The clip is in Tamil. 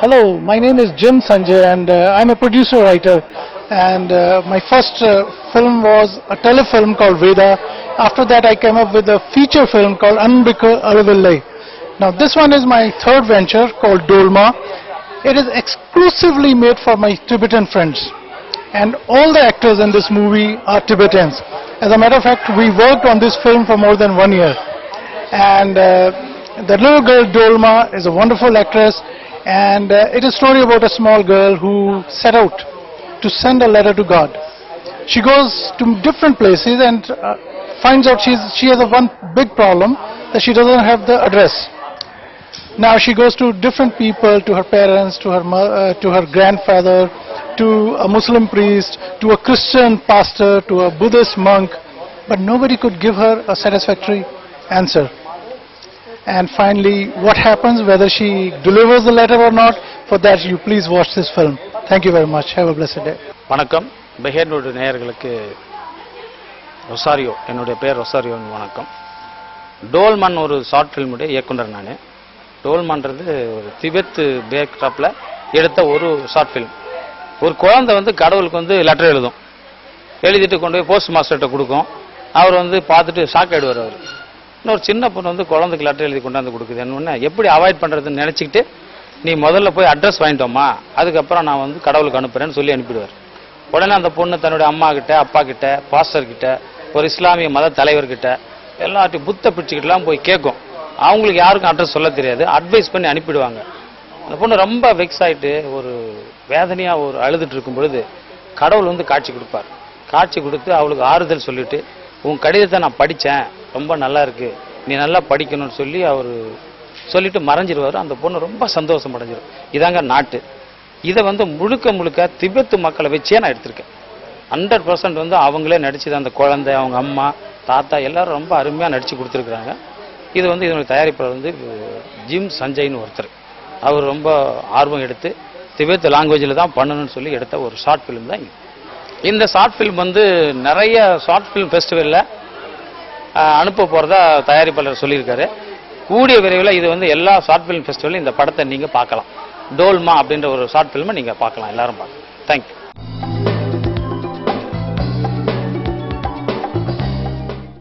Hello, my name is Jim Sanjay and I'm a producer writer, and my first film was a telefilm called Veda. After that I came up with a feature film called Anbika Alavillai. Now this one is my third venture called Dolma. It is exclusively made for my Tibetan friends, and all the actors in this movie are Tibetans. As a matter of fact, we worked on this film for more than 1 year, and the little girl Dolma is a wonderful actress. And it is a story about a small girl who set out to send a letter to God. She goes to different places and finds out she has a one big problem, that she doesn't have the address. Now she goes to different people, to her parents, to her grandfather, to a Muslim priest, to a Christian pastor, to a Buddhist monk, but nobody could give her a satisfactory answer. And finally, what happens, whether she delivers the letter or not, for that you please watch this film. Thank you very much. Have a blessed day. வணக்கம். பெஹேர்னோட நேயர்களுக்கு ரொசாரியோ, என்னுடைய பேர் ரொசாரியோ. வணக்கம். டோல்மன் ஒரு ஷார்ட் ஃபிலிமுடைய இயக்குனர் நான். டோல்மன்றது ஒரு திபெத் பேக்ராப்பில் எடுத்த ஒரு ஷார்ட் ஃபிலிம். ஒரு குழந்தை கடவுளுக்கு லெட்டர் எழுதும். எழுதிட்டு கொண்டு போய் போஸ்ட் மாஸ்டர்கிட்ட கொடுக்கும். அவர் பார்த்துட்டு ஷாக் ஆகிடுவார். அவர் இன்னொரு சின்ன பொண்ணு குழந்தைக்கு லெட்டர் எழுதி கொண்டாந்து கொடுக்குது. என்ன எப்படி அவாய்ட் பண்ணுறதுன்னு நினச்சிக்கிட்டு, நீ முதல்ல போய் அட்ரஸ் வாங்கிட்டோமா, அதுக்கப்புறம் நான் கடவுளுக்கு அனுப்புகிறேன்னு சொல்லி அனுப்பிடுவார். உடனே அந்த பொண்ணு தன்னுடைய அம்மா கிட்ட, அப்பா கிட்ட, பாஸ்டர்கிட்ட, ஒரு இஸ்லாமிய மத தலைவர்கிட்ட எல்லாத்தையும் புத்த பிடிச்சிக்கிட்டுலாம் போய் கேட்கும். அவங்களுக்கு யாருக்கும் அட்ரஸ் சொல்ல தெரியாது. அட்வைஸ் பண்ணி அனுப்பிடுவாங்க. அந்த பொண்ணு ரொம்ப வெக்ஸ் ஆகிட்டு ஒரு வேதனையாக ஒரு அழுதுட்டு இருக்கும் பொழுது கடவுள் காட்சி கொடுப்பார். காட்சி கொடுத்து அவளுக்கு ஆறுதல் சொல்லிட்டு, உன் கடிதத்தை நான் படித்தேன், ரொம்ப நல்லா இருக்கு, நீ நல்லா படிக்கணும்னு சொல்லி அவர் சொல்லிட்டு மறைஞ்சிருவார். அந்த பொண்ணு ரொம்ப சந்தோஷம் அடைஞ்சிடும். இதாங்க நாட்டு. இதை முழுக்க முழுக்க திபெத்து மக்களை வச்சே நான் எடுத்திருக்கேன். 100% அவங்களே நடிச்சது. அந்த குழந்தை, அவங்க அம்மா, தாத்தா எல்லாரும் ரொம்ப அருமையாக நடித்து கொடுத்துருக்குறாங்க. இது இதனுடைய தயாரிப்பாளர் ஜிம் சஞ்சய்னு ஒருத்தர். அவர் ரொம்ப ஆர்வம் எடுத்து திபெத் லாங்குவேஜில் தான் பண்ணணும்னு சொல்லி எடுத்த ஒரு ஷார்ட் ஃபிலிம் தான். இந்த ஷார்ட் ஃபிலிம் நிறைய ஷார்ட் ஃபிலிம் ஃபெஸ்டிவலில் அனுப்ப போகிறதா தயாரிப்பாளர் சொல்லியிருக்காரு. கூடிய விரைவில் இது எல்லா ஷார்ட் ஃபிலிம் ஃபெஸ்டிவலும் இந்த படத்தை நீங்கள் பார்க்கலாம். டோல்மா அப்படின்ற ஒரு ஷார்ட் ஃபிலிமை நீங்கள் பார்க்கலாம், எல்லாரும் பார்க்கலாம். தேங்க்யூ.